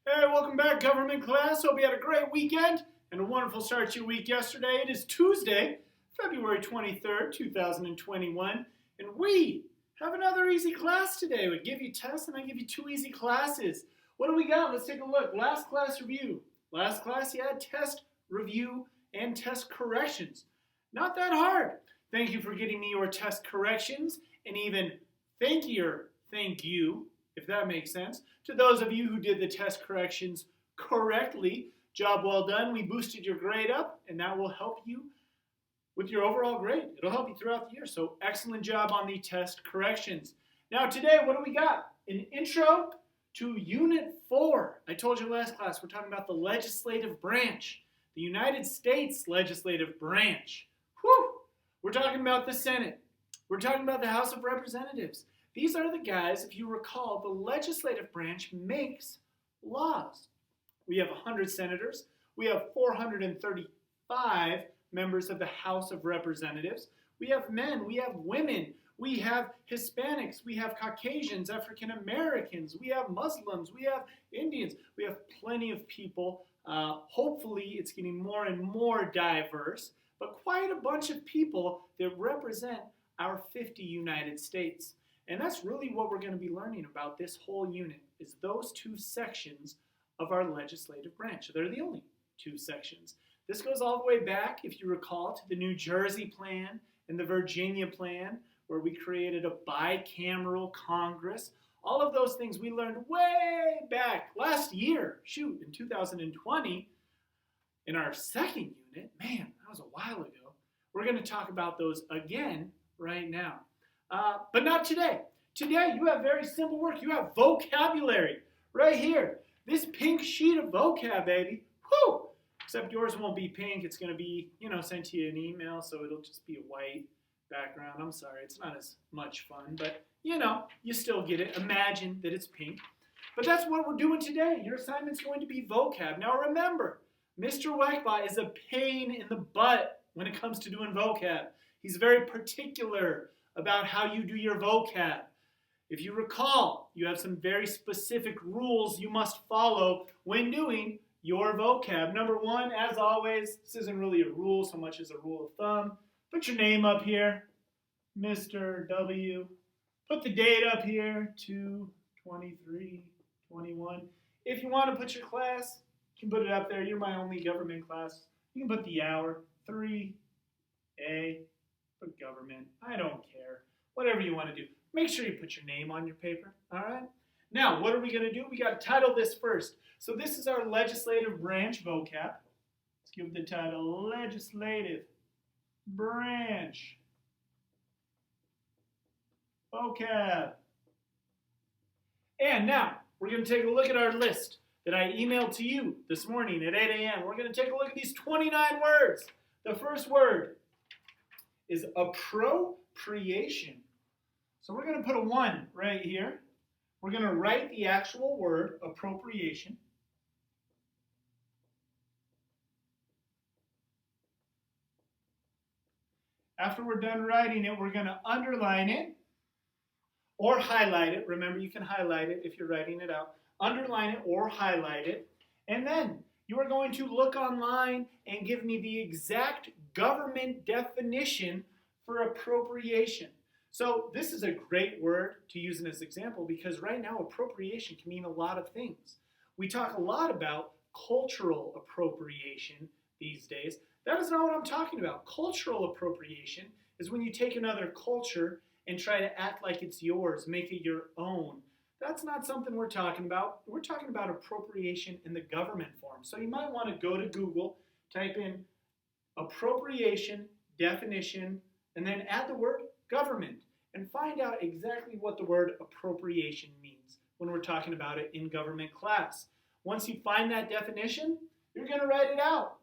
Hey, welcome back, government class. Hope you had a great weekend and a wonderful start to your week yesterday. It is Tuesday, February 23rd, 2021, and we have another easy class today. We give you tests and I give you two easy classes. What do we got? Let's take a look. Last class review. Last class you had test review and test corrections. Not that hard. Thank you for getting me your test corrections, and even thank you, if that makes sense, to those of you who did the test corrections correctly. Job well done. We boosted your grade up, and that will help you with your overall grade. It'll help you throughout the year. So excellent job on the test corrections. Now today, what do we got? An intro to Unit 4. I told you last class we're talking about the legislative branch, the United States legislative branch. Whew! We're talking about the Senate. We're talking about the House of Representatives. These are the guys, if you recall, the legislative branch makes laws. We have 100 senators. We have 435 members of the House of Representatives. We have men. We have women. We have Hispanics. We have Caucasians, African Americans. We have Muslims. We have Indians. We have plenty of people. Hopefully, it's getting more and more diverse, but quite a bunch of people that represent our 50 United States. And that's really what we're going to be learning about this whole unit, is those two sections of our legislative branch. They're the only two sections. This goes all the way back, if you recall, to the New Jersey plan and the Virginia plan, where we created a bicameral Congress. All of those things we learned way back last year, in 2020, in our second unit. Man, that was a while ago. We're going to talk about those again right now. But not today. Today, you have very simple work. You have vocabulary right here. This pink sheet of vocab, baby. Whoo! Except yours won't be pink. It's going to be, sent to you an email, so it'll just be a white background. I'm sorry, it's not as much fun, but, you still get it. Imagine that it's pink. But that's what we're doing today. Your assignment's going to be vocab. Now remember, Mr. Wackbot is a pain in the butt when it comes to doing vocab. He's very particular about how you do your vocab. If you recall, you have some very specific rules you must follow when doing your vocab. Number one, as always, this isn't really a rule so much as a rule of thumb. Put your name up here, Mr. W. Put the date up here, 2/23/21. If you want to put your class, you can put it up there. You're my only government class. You can put the hour, 3A. Put government. I don't care. Whatever you want to do. Make sure you put your name on your paper. All right? Now, what are we going to do? We got to title this first. So this is our legislative branch vocab. Let's give the title Legislative Branch Vocab. And now, we're going to take a look at our list that I emailed to you this morning at 8 a.m. We're going to take a look at these 29 words. The first word is appropriation. So we're going to put a 1 right here. We're going to write the actual word appropriation. After we're done writing it, we're going to underline it or highlight it. Remember, you can highlight it if you're writing it out. Underline it or highlight it. And then you are going to look online and give me the exact government definition for appropriation. So this is a great word to use in this example because right now appropriation can mean a lot of things. We talk a lot about cultural appropriation these days. That is not what I'm talking about. Cultural appropriation is when you take another culture and try to act like it's yours, make it your own. That's not something we're talking about. We're talking about appropriation in the government form. So you might want to go to Google, type in appropriation definition, and then add the word government and find out exactly what the word appropriation means when we're talking about it in government class. Once you find that definition, you're going to write it out.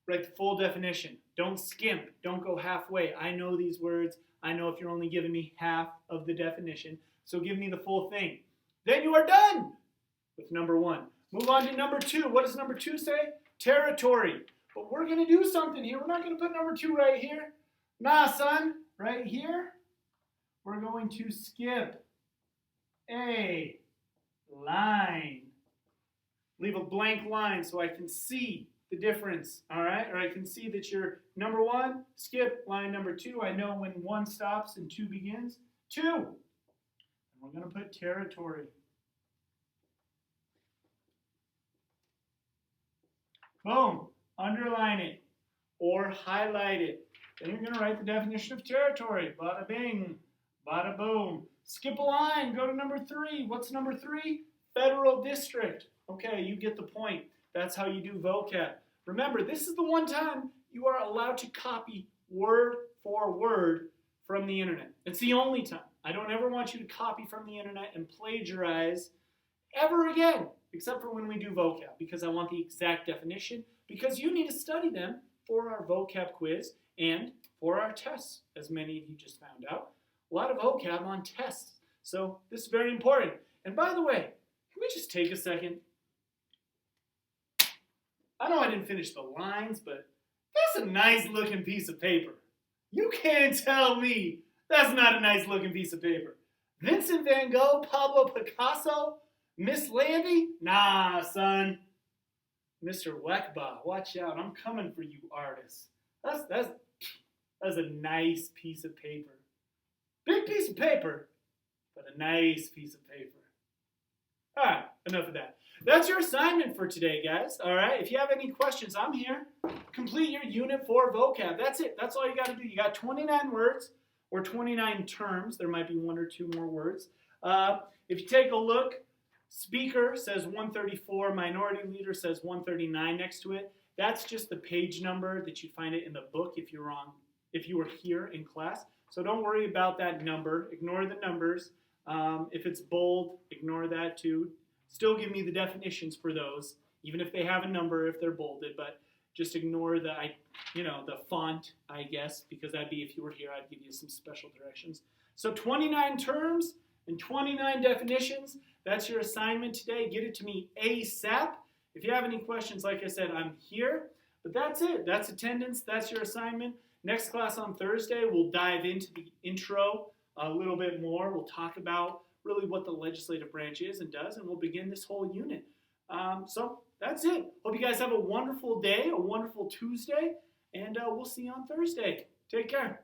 Write the full definition. Don't skimp. Don't go halfway. I know these words. I know if you're only giving me half of the definition. So give me the full thing. Then you are done with number 1. Move on to number 2. What does number 2 say? Territory. But we're going to do something here. We're not going to put number 2 right here. Nah, son. Right here, we're going to skip a line. Leave a blank line so I can see the difference, all right? Or I can see that you're number 1, skip line number 2. I know when 1 stops and 2 begins. 2. And we're going to put territory. Boom. Underline it or highlight it. Then you're going to write the definition of territory. Bada bing, bada boom. Skip a line. Go to number 3. What's number 3? Federal district. Okay, you get the point. That's how you do vocab. Remember, this is the one time you are allowed to copy word for word from the internet. It's the only time. I don't ever want you to copy from the internet and plagiarize ever again, except for when we do vocab, because I want the exact definition, because you need to study them for our vocab quiz and for our tests, as many of you just found out. A lot of vocab on tests. So this is very important. And by the way, can we just take a second? I know I didn't finish the lines, but that's a nice looking piece of paper. You can't tell me that's not a nice looking piece of paper. Vincent van Gogh, Pablo Picasso, Miss Landy? Nah, son. Mr. Weckba, watch out. I'm coming for you, artists. That's a nice piece of paper. Big piece of paper, but a nice piece of paper. All right, enough of that. That's your assignment for today, guys. All right, if you have any questions, I'm here. Complete your Unit 4 vocab. That's it. That's all you got to do. You got 29 words or 29 terms. There might be 1 or 2 more words. If you take a look, speaker says 134. Minority leader says 139 next to it. That's just the page number that you'd find it in the book if you were here in class. So don't worry about that number. Ignore the numbers. If it's bold, ignore that too. Still give me the definitions for those, even if they have a number, if they're bolded, but just ignore the font, I guess, because that'd be, if you were here, I'd give you some special directions. So 29 terms and 29 definitions. That's your assignment today. Get it to me ASAP. If you have any questions, like I said, I'm here. But that's it. That's attendance. That's your assignment. Next class on Thursday, we'll dive into the intro a little bit more. We'll talk about really what the legislative branch is and does, and we'll begin this whole unit. So that's it. Hope you guys have a wonderful day, a wonderful Tuesday, and we'll see you on Thursday. Take care.